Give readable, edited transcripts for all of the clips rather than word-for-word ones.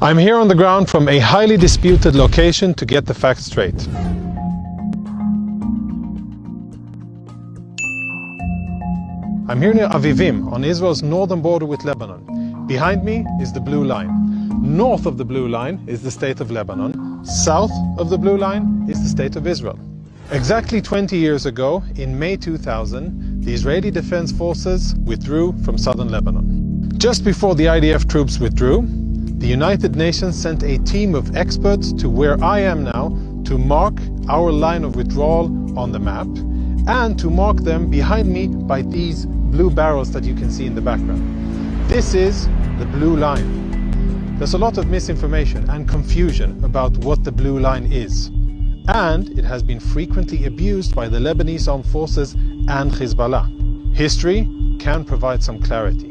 I'm here on the ground from a highly disputed location to get the facts straight. I'm here near Avivim, on Israel's northern border with Lebanon. Behind me is the blue line. North of the blue line is the state of Lebanon. South of the blue line is the state of Israel. Exactly 20 years ago, in May 2000, the Israeli Defense Forces withdrew from southern Lebanon. Just before the IDF troops withdrew, the United Nations sent a team of experts to where I am now to mark our line of withdrawal on the map and to mark them behind me by these blue barrels that you can see in the background. This is the blue line. There's a lot of misinformation and confusion about what the blue line is, and it has been frequently abused by the Lebanese armed forces and Hezbollah. History can provide some clarity.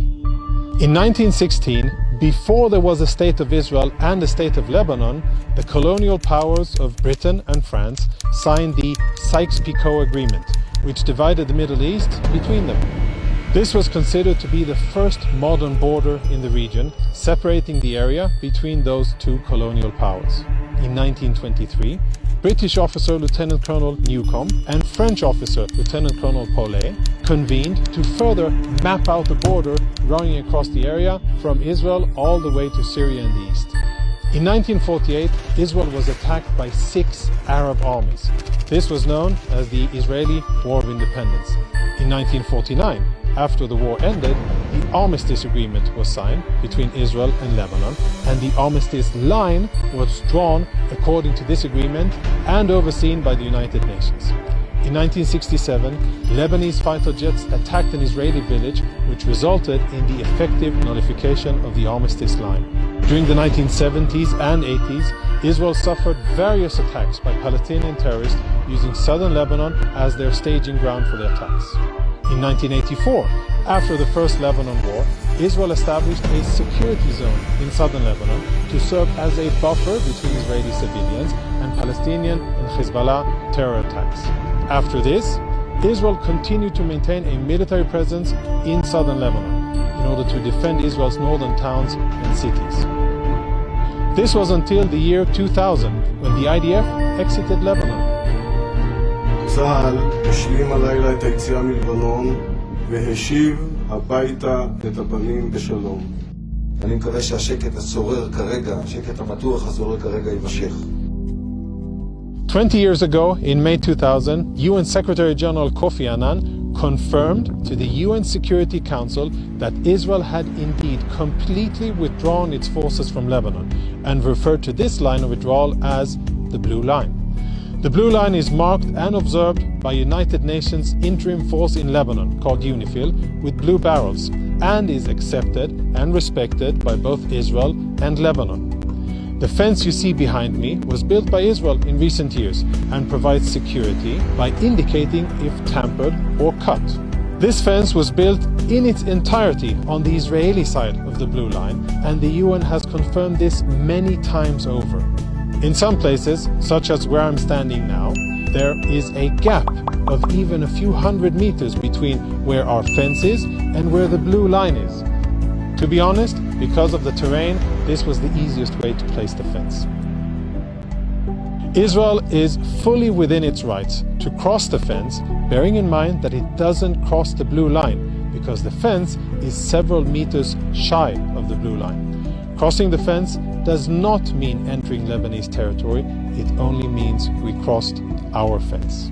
In 1916, before there was a state of Israel and a state of Lebanon, the colonial powers of Britain and France signed the Sykes-Picot Agreement, which divided the Middle East between them. This was considered to be the first modern border in the region, separating the area between those two colonial powers. In 1923, British officer Lieutenant Colonel Newcomb and French officer Lieutenant Colonel Paulet convened to further map out the border running across the area from Israel all the way to Syria in the east. In 1948, Israel was attacked by 6 Arab armies. This was known as the Israeli War of Independence. In 1949, after the war ended, the Armistice Agreement was signed between Israel and Lebanon, and the Armistice line was drawn according to this agreement and overseen by the United Nations. In 1967, Lebanese fighter jets attacked an Israeli village, which resulted in the effective nullification of the Armistice line. During the 1970s and 80s, Israel suffered various attacks by Palestinian terrorists using southern Lebanon as their staging ground for their attacks. In 1984, after the First Lebanon War, Israel established a security zone in southern Lebanon to serve as a buffer between Israeli civilians and Palestinian and Hezbollah terror attacks. After this, Israel continued to maintain a military presence in southern Lebanon in order to defend Israel's northern towns and cities. This was until the year 2000, when the IDF exited Lebanon. צה"ל השלים הלילה את היציאה מלבנון והשיב הביתה את הבנים בשלום. אני מקווה שהשקט השורר כרגע, השקט המתוח השורר כרגע יימשך. 20 years ago, in May 2000, UN Secretary General Kofi Annan confirmed to the UN Security Council that Israel had indeed completely withdrawn its forces from Lebanon and referred to this line of withdrawal as the Blue Line. The Blue Line is marked and observed by United Nations interim force in Lebanon called UNIFIL with blue barrels and is accepted and respected by both Israel and Lebanon. The fence you see behind me was built by Israel in recent years and provides security by indicating if tampered or cut. This fence was built in its entirety on the Israeli side of the Blue Line, and the UN has confirmed this many times over. In some places, such as where I'm standing now, there is a gap of even a few hundred meters between where our fence is and where the blue line is. To be honest, because of the terrain, this was the easiest way to place the fence. Israel is fully within its rights to cross the fence, bearing in mind that it doesn't cross the blue line because the fence is several meters shy of the blue line. Crossing the fence does not mean entering Lebanese territory, it only means we crossed our fence.